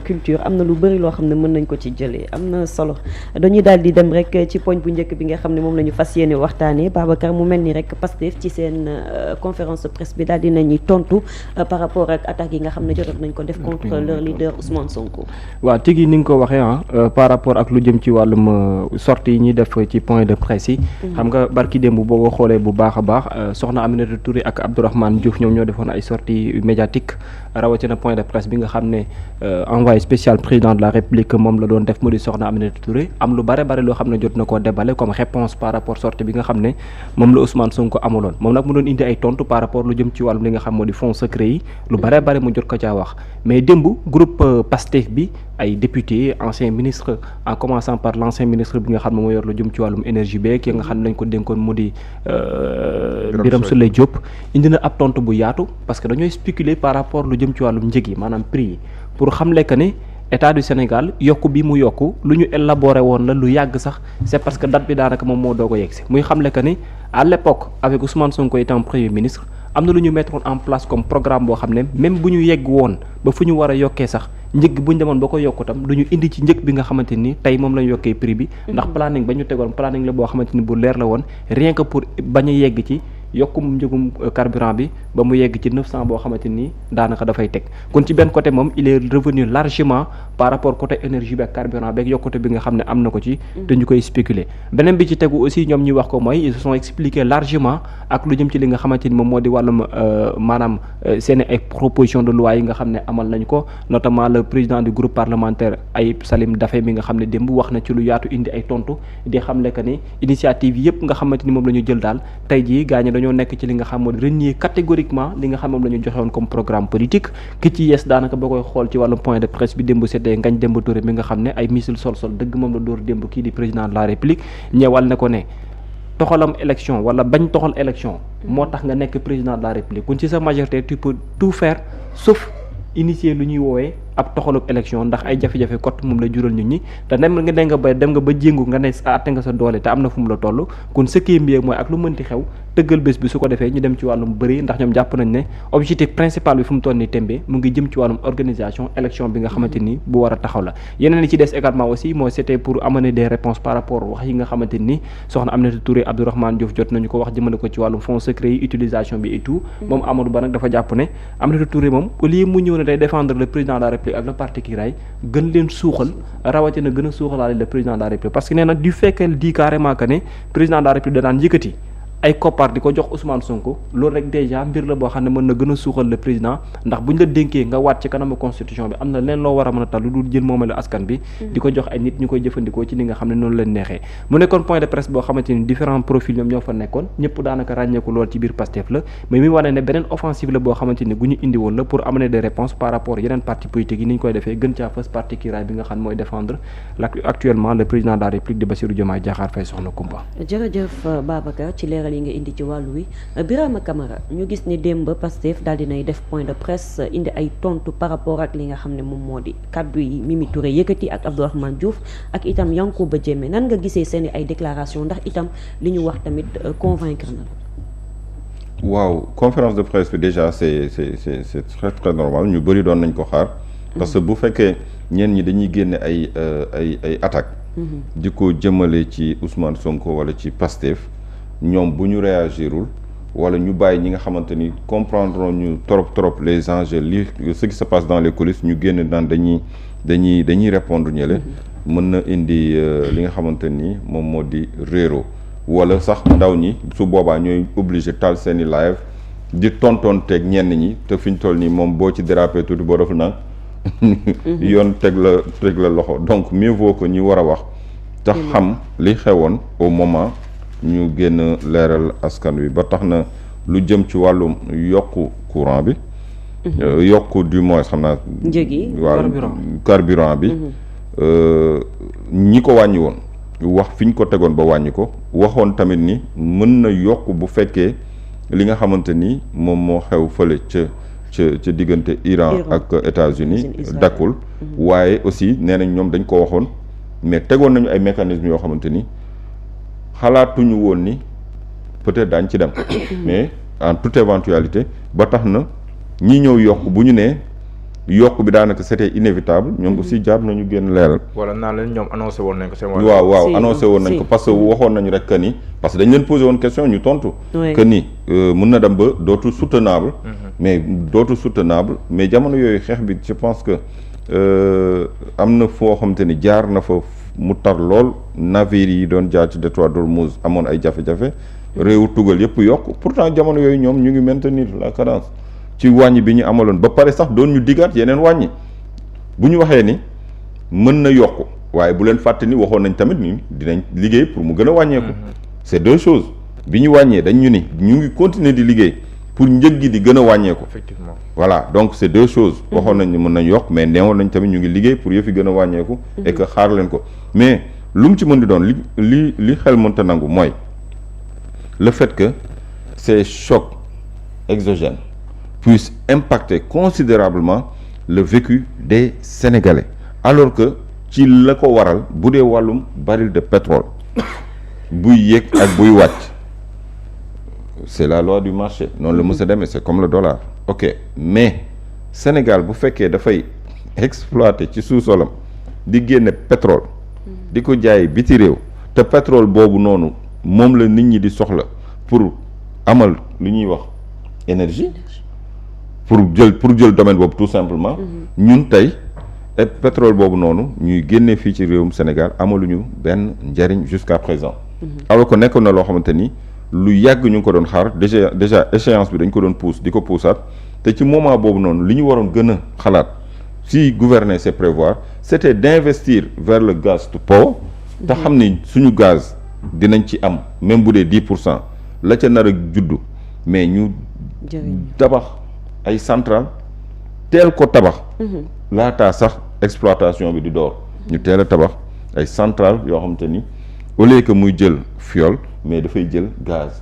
culture am na lu bëri loo xam ne mën nañ ko ci jëlee am na solo dañuy daal di dem rek ci poñ bu njëkk bi nga xam ne moom la ñu fas yéene waxtaanee Babacar mu mel ni rek Pastef ci seen conférence de presse bi daal di nañuy tontu par rapport ak attaques yi nga xam ne jotoon nañ ko def contre leur leader Ousmane Sonko. waaw tigi ni nga ko waxee par rapport ak lu jëm ci wàllum sortie yi ñuy def ci point de presse yi. xam nga barki démb boo ko xoolee bu baax a baax soxna Aminata Touré ak Abdourahmane Diouf ñoom ñoo defoon ay sorties médiatiques rawatina point de presse bi nga xam ne envoyé spécial président de la République moom la doon def mu di soxna Aminata Touré am lu bare loo xam ne jot na koo débale comme réponse par rapport sortie bi nga xam ne moom la Ousmane Sonko amuloon moom nag mu doon indi ay tontu par rapport lu jëm ci wàllum li nga xam moo di fonds secret yi lu bare mu jot ko caa wax mais démb groupe Pastef bi ay députés anciens ministres en commençant par l'ancien ministre bi nga xam ne moo yor lu jëm ci wàllum énergie beeg ki nga xam ne dañ ko dénkoon mu di Birame Souleye Diop indi na ab tontu bu yaatu parce que dañooy spéculer par rapport lu jëm ci wàllum njëg yi maanaam prix yi pour xamle que ne état du Sénégal yokku bi mu yokku lu ñu élaboré woon la lu yàgg sax c'est parce que date bi daanaka moom moo doog a yegsi muy xamle que ni à l'époque avec Ousmane Sonko étant premier ministre am na lu ñu mettre en place comme programme boo xam ne même bu ñu yegg woon ba fu ñu war a yokkee sax njëg bu ñu demoon ba ko yokku tam du ñu indi ci njëg bi nga xamante ni tey moom la ñu yokkee prix bi ndax planning ba ñu tegoon planning la boo xamante ni bu leer la woon rien que pour bañ a yegg ci yokkum njëgum carburant bi ba mu yegg ci 900 boo xamante ni daanaka dafay teg kon ci benn côté moom il est revenu largement par rapport côté énergie bi ak carburant beeg yokkute bi nga xam ne am na ko ci te ñu koy spéculer beneen bi ci tegu aussi ñoom ñuy wax ko mooy ils se sont expliqués largement ak lu jëm ci li nga xamante ni moom moo di wàllum maanaam seen ay proposition de loi yi nga xam ne amal nañ ko notamment le président du groupe parlementaire Ayib Salim Daffé mi nga xam ne démb wax na ci lu yaatu indi ay tontu di xamle que ni initiative yëpp nga xamante ni moom la ñu jël daal tey jii gaañ dañoo nekk ci li nga xam moo di renier catégoriquement li nga xam moom la ñu joxe woon comme programme politique ki ci yees daanaka boo koy xool ci wàllum point de presse bi démb c'était Ngagne Demba Touré mi nga xam ne ay missile sol dëgg moom la dóor démb kii di président de la République ñëwal ne ko ne toxalam élection wala bañ toxal élection moo tax nga nekk président de la République kon ci sa majorité tu peux tout faire sauf initier lu ñuy woowee ab toxalub élection ndax ay jafe-jafe cote moom la jural nit ñi te dem nga ba jéngu nga ne àtte nga sa doole te am na fu mu la toll kon ce qui est mieux mooy ak lu mënti xew tëggal bés bi su ko defee ñu dem ci wàllum bëri ndax ñoom jàpp nañ ne objectif principal bi fu mu toll nii tembe mu ngi jëm ci wàllum organisation élection bi nga xamante ni bu war a taxaw la yeneen li ci des également aussi mooy c'était pour amener des réponses par rapport wax yi nga xamante ni soxna Aminata Touré Abdourahmane Diouf jot nañu ko wax jëmale ko ci wàllum fonds secret yi utilisation bi et tout moom Amadou Ba nag dafa jàpp ne Aminata Touré moom au lieu mu ñëw ne day défendre le président de la République ak le parti qui raille gën leen suuxal rawatina gën a suuxalaale le président de la République parce que nee na du fait qu'elle dit carrément que ne président de la République da daan yëkkati ay koppar di ko jox Ousmane Sonko loolu rek déjà mbir la boo xam ne mën na gën a suuxal le président ndax buñ la dénkee nga waat ci kanamu constitution bi am na leen loo war a mën a tal lu dul jël moomale askan bi di ko jox ay nit ñu koy jëfandikoo ci li nga xam ne noonu leen neexee mu nekkoon point de presse boo xamante ni différents profils ñoom ñoo fa nekkoon ñëpp daanaka ràññeeku lool ci biir Pastef la mais mi wane ne beneen offensive la boo xamante ni gu ñu indi woon la pour amener des réponses par rapport yeneen parti politique yi ni ñu koy defee gën caa fës parti kiraay bi nga xam mooy défendre actuellement le président de la République de Bassirou Diomaye Diakhar Faye soxna Koumba. jërëjëf Babacar ci leeral yi nga indi ci wàllu wi Birama Camara ñu gis ni démb Pastef daal dinay def point de presse indi ay tontu par rapport ak li nga xam ne moom moo di kaddu yi Mimi Touré yëkkati ak Abdourahmane Diouf ak itam Yankhoba Diémé nan nga gisee seeni ay déclaration ndax itam li ñu wax tamit convaincre na la. waaw conférence de presse bi déjà c'est très très normal ñu bëri doon nañ ko xaar parce que bu fekkee ñenn ñi dañuy génne ay attaques di ko jëmale ci Ousmane Sonko wala ci Pastef ñoom bu ñu réagirul wala ñu bàyyi ñi nga xamante ni comprendre ñu trop les enjeux li ce qui se passe dans les coulisses ñu génn naan dañuy répondre ñële mën na indi li nga xamante ni moom moo di réero wala sax ndaw ñi su boobaa ñooy obligé tal seeni live di tontonteeg ñenn ñi te fi ñu toll nii moom boo ci dérapé tuuti boo def nag yoon teg la loxo donc mieux vaut que ñu war a wax te xam li xewoon au moment ñu génn leeral askan wi ba tax na lu jëm ci wàllum yokku courant bi yokku du moins xam naa njëgi waaw carburant bi ñi ko wàññi woon wax fi ñu ko tegoon ba wàññi ko waxoon tamit ni mën na yokk bu fekkee li nga xamante ni moom moo xew fële ca diggante Iran ak États-Unis dakkul waaye aussi nee nañ ñoom dañ ko waxoon mais tegoon nañu ay mécanismes yoo xamante ni xalaatuñu woon ni peut-être daañ ci dem mais en toute éventualité ba tax na ñi ñëw yokk bu ñu nee yokk bi daanaka c'était inévitable ñoom aussi jaar nañu génn leeral. wala naan leen ñoom annoncé woon nañ ko seen waaw annoncé woon nañ ko parce que waxoon nañu rek que ni parce que dañ leen posé woon question ñu tontu. que ni mën na dem ba dootul soutenable. mais jamono yooyu xeex bi je pense que am na foo xamante ni jaar na fa mu tar lool navires yi doon jaar ci détroit d'Ormuz amoon ay jafe-jafe. réewu tugal yëpp yokk pourtant jamono yooyu ñoom ñu ngi maintenir la cadence. ci wàññi bi ñu amaloon ba pare sax doon ñu diggaat yeneen wàññi bu ñu waxee ni mën na yokk waaye bu leen fàtte ni waxoon nañ tamit ni dinañ liggéey pour mu gën a wàññeeku. c'est deux choses bi ñu wàññee dañ ñu ni ñu ngi continuer di liggéey pour njëg gi di gën a wàññeeku. effectivement voilà donc c'est deux choses. waxoon nañ ni mën nañ yokk mais neewoon nañ tamit ñu ngi liggéey pour yëf yi gën a wàññeeku. et que xaar leen ko mais lu mu ci mën di doon li xel mënta nangu mooy le fait que ces chocs exogènes puisse impacter considérablement le vécu des Sénégalais alors que ci la ko waral bu dee wàllum baril de pétrole buy yéeg ak buy wàcc c'est la loi du marché noonu la mës a demee c'est comme le dollar ok mais Sénégal bu fekkee dafay exploiter ci sous-solam di génne pétrole di ko jaay biti réew te pétrole boobu noonu moom la nit ñi di soxla pour amal lu ñuy wax énergie pour jël domaine boobu tout simplement ñun tey pétrole boobu noonu ñuy génnee fii ci réewum Sénégal amaluñu benn njariñ jusqu'à présent alors que nekkoon na loo xamante ni lu yàgg ñu ngi ko doon xaar déjà échéance bi dañ ko doon pousse di ko poussaat te ci moment boobu noonu li ñu waroon gën a xalaat si gouverner c'est prévoir c'était d'investir vers le gaz to power te xam ni suñu gaz dinañ ci am même bu dee 10% la ca nar a juddu mais ñu tabax ay centrale teel ko tabax laataa sax exploitation bi di door ñu teel a tabax ay centrale yoo xamante ni au lieu que muy jël fiole mais dafay jël gaz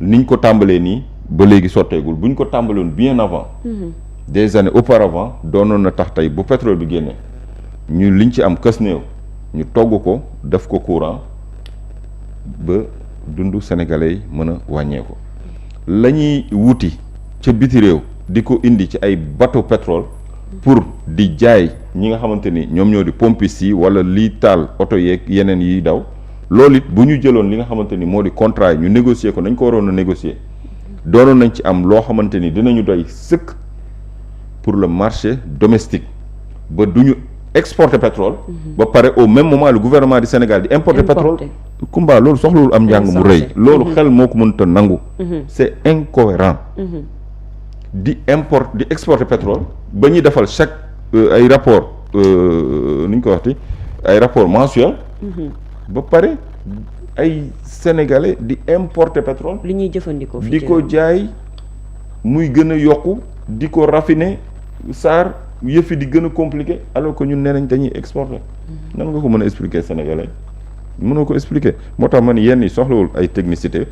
niñ ko tàmbalee nii ba léegi sotteegul bu ñu ko tàmbaloon bien avant des années auparavant doonoon na tax tey bu pétrole bi génnee ñu liñ ci am kës néew ñu togg ko def ko courant ba dundu sénégalais yi mën a wàññeeku la ñuy wuti ca biti réew di ko indi ci ay bateau pétrole pour di jaay ñi nga xamante ni ñoom ñoo di pompistes yi wala lii taal oto yeeg yeneen yiy daw loolu it bu ñu jëloon li nga xamante ni moo di contrat yi ñu négocier ko nañ ko waroon a négocier doonoon nañ ci am loo xamante ni dinañu doy sëkk pour le marché domestique ba du ñu exporter pétrole ba pare au même moment le gouvernement du Sénégal di importer pétrole Kumba loolu soxlawul am njàng mu rëy loolu xel moo ko mënta nangu c'est incohérent di exporter pétrole ba ñuy defal chaque ay rapport nu ñu ko waxti ay rapport mensuel ba pare ay sénégalais di importer pétrole li ñuy jëfandikoo di ko jaay muy gën a yokku di ko raffiner yëfi di gën a compliqué alors que ñun nee nañ dañuy exporter nan nga ko mën a expliquer sénégalais mënoo ko expliquer moo tax man yenn yi soxlawul ay technicité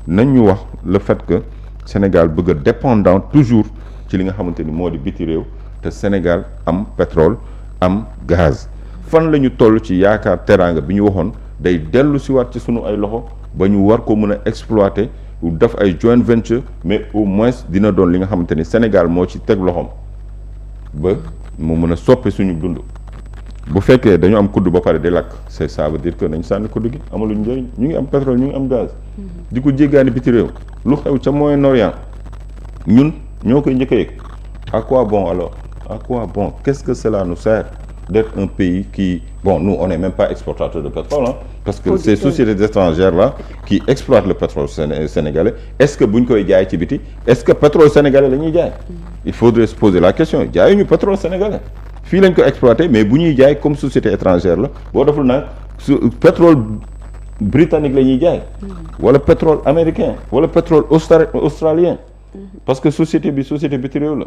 nañ ñu wax le fait que Sénégal bëgg a dépendant toujours ci li nga xamante ni moo di biti réew te Sénégal am pétrole am gaz fan la ñu toll ci yaakaar teraanga bi ñu waxoon day dellu si waat ci sunu ay loxo ba ñu war ko mën a exploiter ou def ay joint venture mais au moins dina doon li nga xamante ni Sénégal moo ci teg loxoom ba mu mën a soppi suñu dund bu fekkee dañu am kudd ba pare di lakk c'est ça veut dire que nañ sànni kudd gi amaluñ njëriñ ñu ngi am pétrole ñu ngi am gaz di ko jéggaani biti réew lu xew ca Moyen-Orient ñun ñoo koy njëkk a yëg à quoi bon alors à quoi bon qu'est-ce que cela nous sert d'être un pays qui bon nous on n'est même pas exportateur de pétrole parce que ces sociétés étrangères là qui exploitent le pétrole sénégalais est-ce que bu ñu koy jaay ci biti est-ce que pétrole sénégalais la ñuy jaay il faudrait se poser la question jaayuñu pétrole sénégalais fii lañ ko exploité mais bu ñuy jaay comme société étrangère la boo deful nag pétrole britannique la ñuy jaay wala pétrole américain wala pétrole australien parce que société biti réew la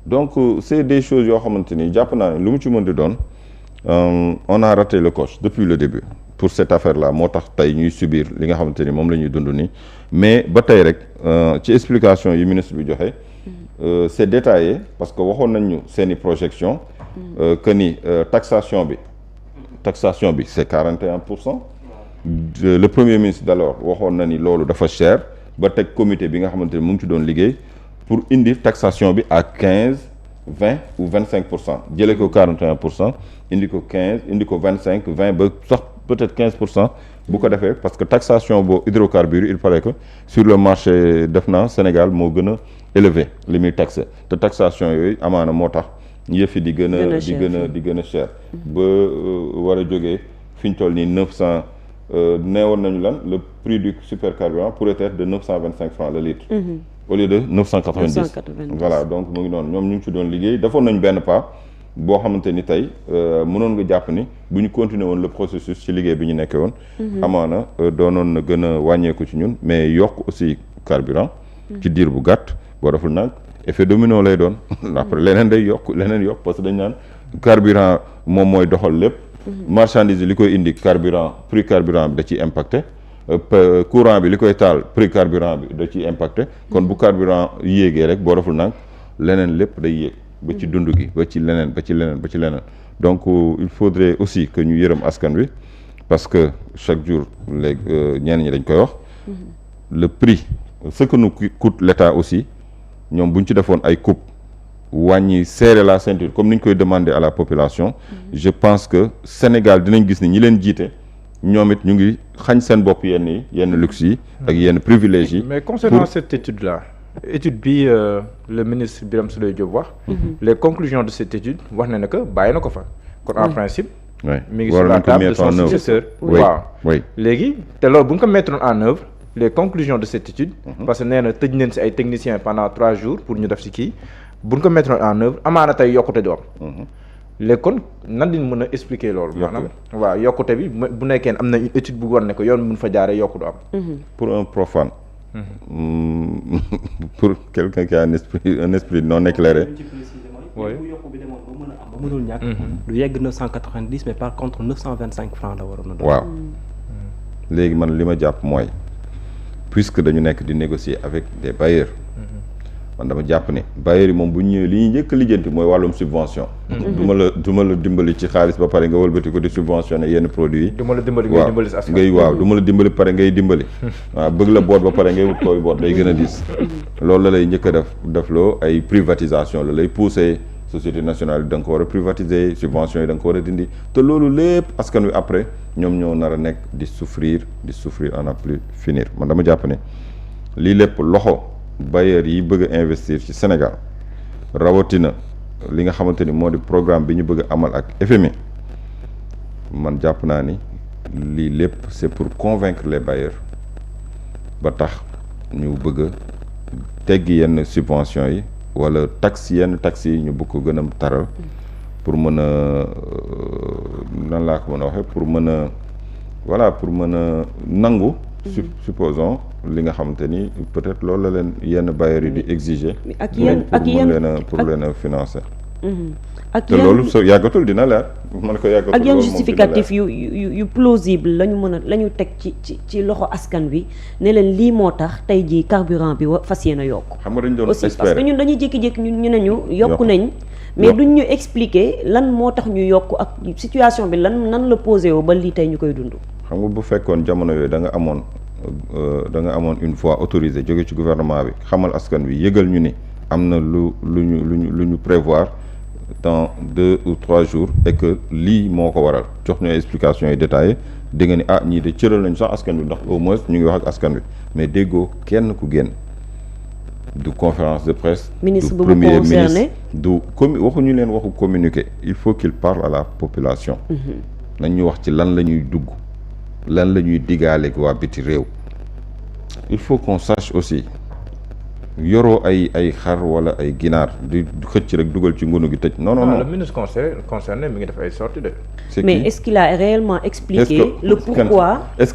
donc c'est des choses yoo xamante ni jàpp naa ne lu mu ci mën di doon on a raté le coche depuis le début pour cette affaire là moo tax tey ñuy subir li nga xamante ni moom la ñuy dund nii mais ba tey rek ci explication yi ministre bi joxe c'est détaillé parce que waxoon nañ ñu seeni projection que ni taxation bi c'est 41%. Le premier ministre d'alors waxoon na ni loolu dafa cher ba teg comité bi nga xamante ni mu ngi ci doon liggéey pour indi taxation bi à 15 20 ou 25% jëlee ko 41% indi ko 15 indi ko 25 20 ba sax peut-être 15% bu ko defee parce que taxation boo hydrocarbures il paraît que sur le marché def naa Sénégal moo gën a élevé li muy taxé te taxation yooyu amaana moo tax yëf yi di gën a cher ba war a jógee fi ñu toll nii 900 neewoon nañu lan le prix du supercarburant pourrait être de 925 francs le litre. Au lieu de 990. Voilà donc mu ngi noonu ñoom ñu ngi ci doon liggéey defoon nañu benn pas boo xamante ni tey mënoon nga jàpp ni bu ñu continuer woon le processus ci liggéey bi ñu nekkee woon. amaana doonoon na gën a wàññeeku ci ñun mais yokk aussi carburant. ci diir bu gàtt boo deful nag effet domino lay doon. après leneen day yokk parce que dañ naan carburant moom mooy doxal lépp. marchandise yi li koy indi carburant prix carburant bi da ciy impacté. courant bi li koy taal prix carburant bi da ciy impacté kon bu carburant yéegee rek boo deful nag leneen lépp day yéeg ba ci dund gi ba ci leneen donc il faudrait aussi que ñu yërëm askan wi parce que chaque jour léegi ñenn ñi dañ koy wax le prix ce que nous coûte l'État aussi ñoom bu ñu ci defoon ay coupe wàññi serrer la ceinture comme ni ñu koy demander à la population je pense que Sénégal dinañ gis ni ñi leen jiite ñoom it ñu ngi xañ seen bopp yenn luxe yi ak yenn privilèges yi. mais concernant cette étude là étude bi le ministre Birame Souleye Diop wax. Les conclusions de cette étude wax na ne que bàyyi na ko fa. kon en principe. mi ngi sur la table de son successeur. waaw léegi te loolu bu ñu ko mettre en œuvre les conclusions de cette étude. parce que nee na tëj nañ si ay techniciens pendant 3 jours pour ñu def si kii bu ñu ko mettre en œuvre amaana tey yokkute du am. léegi kon nan lañ mën a expliquer loolu. maanaam waaw yokkute bi bu nekkee am na une étude bu war ne ko yoon mun fa jaaree yokku du am. pour un profane. pour quelqu'un qui a un esprit non éclairé. oui bu yokku bi demoon ba mën a am ba mënul ñàkk. du yegg 990 mais par contre 925 francs la waroon a doon. waaw léegi man li ma jàpp mooy puisque dañu nekk di négocier avec des bailleurs. man dama jàpp ne bailleurs yi moom bu ñu ñëwee li ñuy njëkk a lijjanti mooy wàllum subvention. du ma la dimbali ci xaalis ba pare nga wëlbati ko di subventionné yenn produits yi. du ma la dimbali ngay dimbali si askan du ma la dimbali pare ngay dimbali. waaw bëgg la boot ba pare ngay wut koy boot day gën a diis. loolu la lay njëkk a def loo ay privatisation la lay poussé société nationale yi da nga ko war a privatiser subvention yi da nga ko war a dindi te loolu lépp askan wi après ñoom ñoo nar a nekk di souffrir à n'en plus finir man dama jàpp ne lii lépp loxo. bailleurs yi bëgg a investir ci Sénégal rawatina li nga xamante ni moo di programme bi ñu bëgg a amal ak FMI man jàpp naa ni lii lépp c'est pour convaincre les bailleurs ba tax ñu bëgg a teggi yenn subventions yi wala yenn taxes yi ñu bëgg ko gën a taral pour mën a nan laa ko mën a waxee pour mën a nangu. supposons li nga xamante ni peut-être loolu la leen yenn bailleurs yi di exiger. pour leen a financer. te loolu soo yàggatul dina leer. mën ko yàggatul ak yan justificatif yu plausible la ñu teg ci loxo askan wi ne leen lii moo tax tey jii carburant bi fas yéene yokk. xam nga dañu doon aussi espérer parce que ñun dañuy jékki-jékki ñu ne ñu yokku nañ. mais duñ ñu expliquer lan moo tax ñu yokk ak situation bi nan la posé woo ba lii tey ñu koy dund. xam nga bu fekkoon jamono yooyu da nga amoon une voie autorisée jóge ci gouvernement bi xamal askan wi yëgal ñu ni am na lu ñu prévoir dans 2 ou 3 jours et que lii moo ko waral jox ñu ay explications yi détaillées di nga ni ñii de cëral nañu sax askan wi ndax au moins ñu ngi wax ak askan wi mais déggoo kenn ku génn du conférence de presse. ministre du premier ministre waxuñu leen waxu communiquer il faut qu'il parle à la population. nañ ñu wax ci lan la ñuy dugg. lan la ñuy diggaaleeg waa biti réew il faut qu'on sache aussi yoroo ay xar wala ay ginaar di xëcc rek dugal ci ngunu gi tëj non. le ministre concerné mi ngi def ay sorties de. mais est-ce qu'il a réellement expliqué le pourquoi. est-ce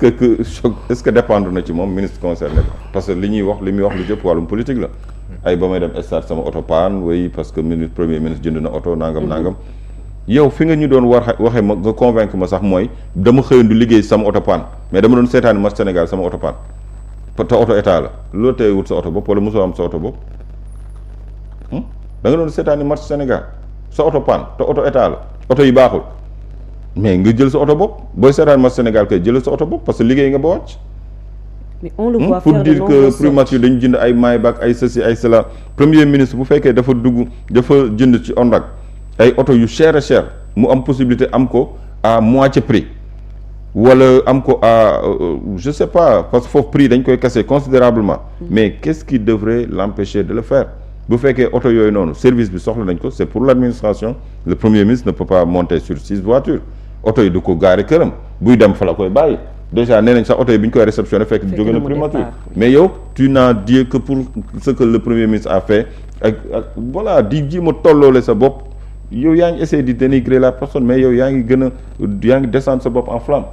que dépendre na ci moom ministre concerné parce que li muy wax lu jëpp wàllum politique la. ay ba may dem stade sama oto paan way parce que premier ministre jënd na oto nangam. yow fi nga ñu doon waxee ma nga convaincre ma sax mooy dama xëyoon di liggéey sama oto paan mais dama doon seetaani match Sénégal sama oto paan te oto état la loolu tey wut sa oto bopp wala mosoo am sa oto bopp da nga doon seetaani match Sénégal sa oto paan te oto état la oto yi baaxul mais nga jël sa oto bopp booy seetaani match Sénégal kay jël sa oto bopp parce que liggéey nga ba wàcc mais on le voit pour dire que primature dañu jënd ay Maybach ay ceci ay cela premier ministre bu fekkee dafa jënd ci ONRAC ay oto yu cher mu am possibilité am ko à moitié prix wala am ko à je sais pas parce que foofu prix dañ koy casser considérablement mais qu'est-ce qui devrait l'empêcher de le faire bu fekkee oto yooyu noonu service bi soxla nañ ko c'est pour l'administration le premier ministre ne peut pas monter sur 6 voitures oto yi du ko gaare këram buy dem fa la koy bàyyi déjà nee nañ sax oto yi bi ñu koy réceptionné fekk jóge na primature mais yow tu n'as dit que pour ce que le premier ministre a fait ak voilà di ji ma tolloole sa bopp yow yaa ngi essayer di dénigrer la personne mais yow yaa ngi descendre sa bopp en flamme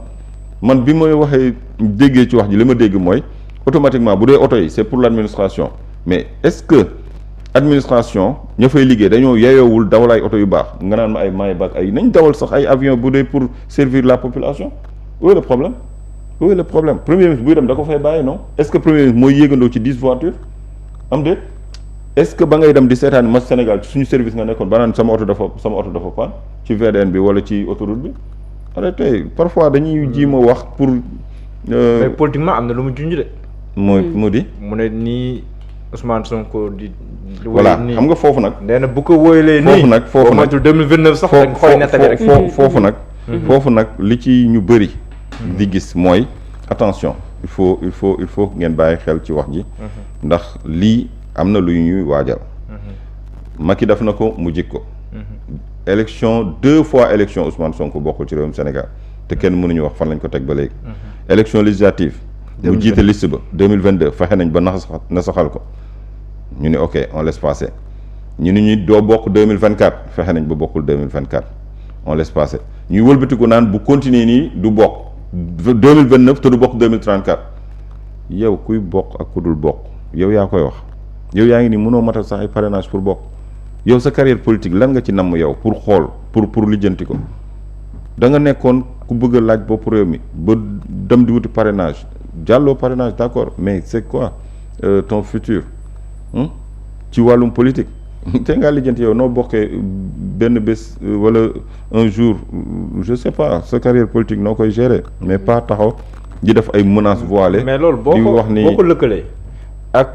man bi may waxee déggee ci wax ji li ma dégg mooy automatiquement bu dee oto yi c'est pour l'administration mais est-ce que administration ña fay liggéey dañoo yeyoowul dawal ay oto yu baax nga naan ma ay Maybach ay nañ dawal sax ay avion bu dee pour servir la population où est le problème premier ministre buy dem da ko fay bàyyi non est-ce que premier ministre mooy yéegandoo ci 10 voitures am déet est-ce que ba ngay dem di seetaan match Sénégal ci suñu service nga nekkoon ba naan sama oto dafa panne ci VDN bi wala ci autoroute bi arrêtez parfois dañuy jiima wax pour. mais politiquement am na lu mu junj de. mu di. mu ne nii Ousmane Sonko di. voilà xam nga foofu nag. nee na bu ko wóoyalee nii foofu nag 2029 sax dañ koy nettali rek. foofu nag li ci ñu bëri. di gis mooy attention il faut ngeen bàyyi xel ci wax ji. ndax lii am na lu ñuy waajal. Macky def na ko mu jik ko. élection 2 fois élection Ousmane Sonko bokkul ci réewum Sénégal te kenn mënuñu wax fan lañ ko teg ba léegi. élection législative. mu jiite liste ba 2022 fexe nañ ba nasaxal ko ñu ni ok on laisse passer ñu ni ñu doo bokk 2024 fexe nañ ba bokkul 2024 on laisse passer ñuy wëlbatiku naan bu continuer nii du bokk 2029 te du bokk 2034 yow kuy bokk ak ku dul bokk yow yaa koy wax yow yaa ngi ni mënoo matal sax ay parrainage pour bokk. yow sa carrière politique lan nga ci namm yow pour xool pour lijjanti ko da nga nekkoon ku bëgg a laaj bopp réew mi ba dem di wuti parrainage jàlloo parrainage d'accord mais c'est quoi ton futur ci wàllum politique te ngaa lijjanti yow noo bokkee benn bés wala un jour je sais pas sa carrière politique noo koy gérer mais pas taxaw di def ay menaces voilées. mais loolu boo ko lëkkalee ak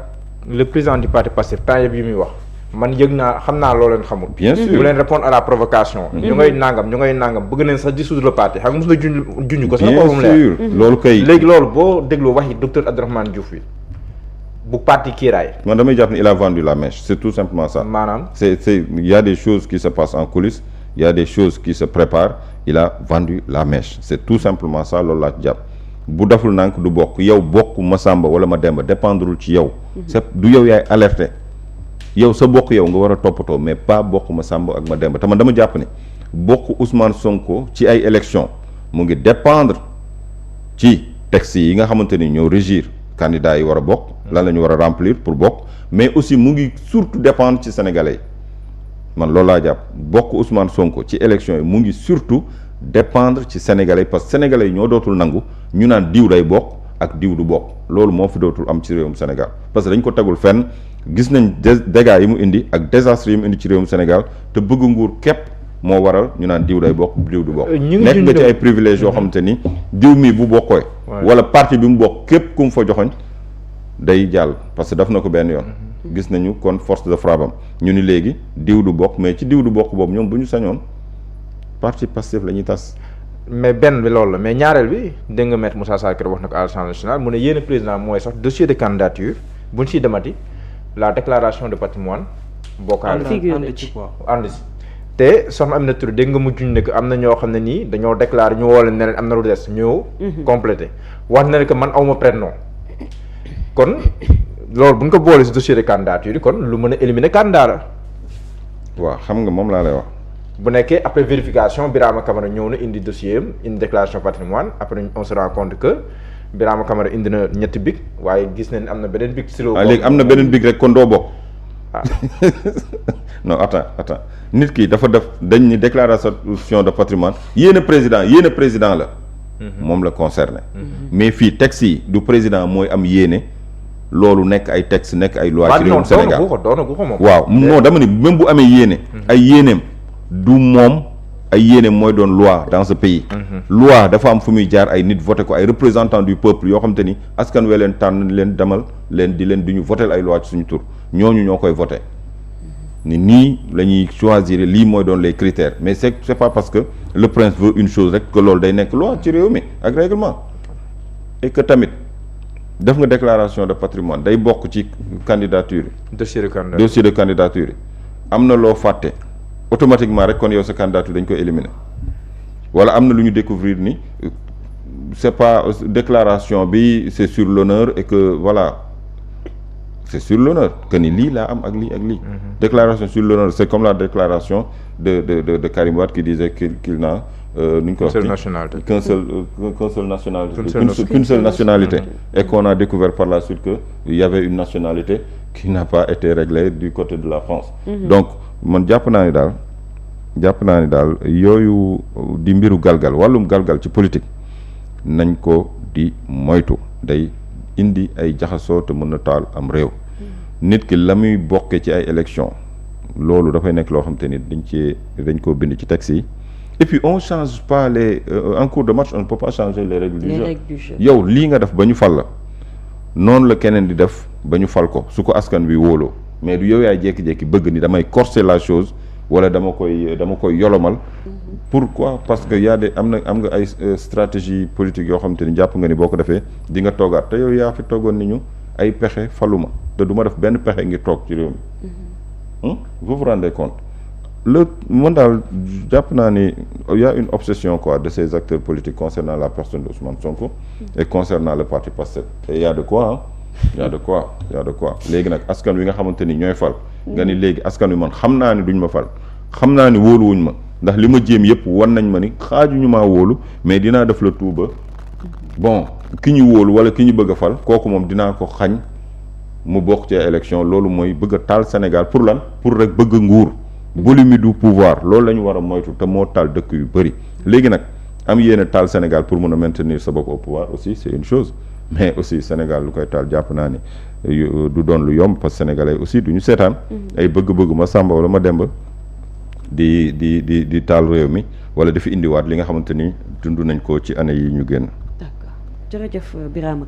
le président du parti Pastef temps yëpp yi muy wax. man yëg naa xam naa loo leen xamul. bien sûr bu leen répondre à la provocation. ñu ngay nangam bëgg nañ sax dissoudre le parti xam nga mos na junj ko. sax bien sûr loolu kay. léegi loolu boo dégloo waxi docteur Abdourahmane Diouf bi bu parti kiiraay. man damay jàpp ni il a vendu la mèche c'est tout simplement ça. maanaam c'est il y a des choses qui se passent en coulisses il y a des choses qui se préparent il a vendu la mèche c'est tout simplement ça loolu laa ci jàpp bu deful nank du bokk yow bokk ma Samba wala ma Demba dépendrul ci yow. c'est du yow yaay alerté. yow sa bokk yow nga war a toppatoo mais pas bokk ma Samba ak ma Demba te man dama jàpp ni bokk Ousmane Sonko ci ay élections mu ngi dépendre ci textes yi nga xamante ni ñoo régir candidats yi war a bokk. lan la ñu war a remplir pour bokk mais aussi mu ngi surtout dépendre ci sénégalais yi man loolu laa jàpp bokk Ousmane Sonko ci élections yi mu ngi surtout dépendre ci sénégalais parce que sénégalais yi ñoo dootul nangu ñu naan diw day bokk ak diw du bokk loolu moo fi dootul am ci réewum Sénégal parce que dañ ko tegul fenn. gis nañ dégâts yi mu indi ak désastre yi mu indi ci réewum Sénégal te bëgg nguur képp moo waral ñu naan diw day bokk diw du bokk nekk nga ci ay privilèges yoo xamante ni diw mi bu bokkooy wala parti bi mu bokk képp ku mu fa joxoñ day jàll parce que daf na ko benn yoon gis nañu kon force de frappe am ñu ni léegi diw du bokk mais ci diw du bokk boobu ñoom bu ñu sañoon parti Pastef la ñuy tas mais benn bi loolu la mais ñaareel bi dégg nga maître Moussa Sarr wax na ko à l'Assemblée nationale mu ne yéen président mooy sax dossier de candidature buñ ciy demati la déclaration de patrimoine bokkaale ànd si te soxna Aminata Touré dégg nga mu juñ ne que am na ñoo xam ne nii dañoo déclaré ñu woo leen ne leen am na lu des ñëw complété wax na ne que man awma prénom kon loolu bu ñu ko boolee si dossier de candidature yi kon lu mën a éliminer candidat la waaw xam nga moom laa lay wax bu nekkee après vérification Birama Camara ñëw na indi dossier am indi déclaration patrimoine après on se rend compte que Birama Camara indi na ñetti big waaye gis nañ am na beneen big silo léegi am na beneen big rek kon doo bokk non attends nit ki dafa def dañ ni déclaration de patrimoine yéen président la moom la concerné mais fii texte yi du président mooy am yéene loolu nekk ay texte nekk ay loi ci réewum Sénégal doona gu ko moom waaw non dama ni même bu amee yéene ay yéeneem du moom ay yéene mooy doon loi dans ce pays. Loi dafa am fu muy jaar ay nit voté ko ay représentants du peuple yoo xam te ni askan wee leen tànn leen demal leen di ñu voté ay loi ci suñu tur ñooñu ñoo koy voté ni nii la ñuy choisir lii mooy doon les critères mais c'est pas parce que le prince veut une chose rek que loolu day nekk loi ci réew mi ak règlement et que tamit def nga déclaration de patrimoine day bokk ci candidature yi. dossier de candidature yi am na loo fàtte. automatiquement rek kon yow sa candidature dañ koy éliminer wala am na lu ñu découvrir ni c'est pas déclaration bi c'est sur l'honneur et que voilà c'est sur l'honneur que ni lii laa am ak lii ak lii. Déclaration sur l'honneur c'est comme la déclaration de Karim Wade qui disait qu'il n'a qu'une seule nationalité et qu'on a découvert par la suite que il y avait une nationalité qui n'a pas été réglée du côté de la France. Donc man jàpp naa ni daal yooyu di mbiru galgal wàllum galgal ci politique nañ ko di moytu day indi ay jaxasoo te mën na taal am réew nit ki la muy bokke ci ay élections loolu dafay nekk loo xam te ni dañ koo bind ci texte yi et puis on change pas les en cours de match on ne peut pas changer les règles du jeu yow lii nga def ba ñu fal la noonu la keneen di def ba ñu fal ko su ko askan bi wóoloo mais du yow yaay jékki-jékki bëgg ni damay corser la chose wala dama koy yolomal. Pourquoi? Parce que am nga ay stratégie politique yoo xam te ni jàpp nga ni boo ko defee di nga toogaat te yow yaa fi toogoon ni ñu ay pexe faluma te du ma def benn pexe ngir toog ci réew mi. Vous vous rendez compte man daal jàpp naa ni y a une obsession quoi de ces acteurs politiques concernant la personne de Ousmane Sonko et concernant le parti Pastef et y a de quoi y a de quoi léegi nag askan wi nga xamante ni ñooy fal nga ni léegi askan wi man xam naa ni duñ ma fal xam naa ni wóoluwuñ ma ndax li ma jéem yëpp wan nañ ma ni xaajuñu maa wóolu mais dinaa def le tout ba bon ki ñu wóolu wala ki ñu bëgg a fal kooku moom dinaa ko xañ mu bokk ci élection loolu mooy bëgg a taal Sénégal pour lan pour rek bëgg nguur boulimie du pouvoir loolu la ñu war a moytu te moo taal dëkk yu bëri léegi nag am yéene taal Sénégal pour mun a maintenir sa bopp au pouvoir aussi c'est une chose mais aussi Sénégal lu koy taal jàpp naa ni du doon lu yomb parce que sénégalais aussi du ñu seetaan ay bëgg-bëgg ma Samba wala ma Demba di taal réew mi wala dafa indiwaat li nga xamante ni dund nañ ko ci année yi ñu génn. D'accord jërëjëf Birama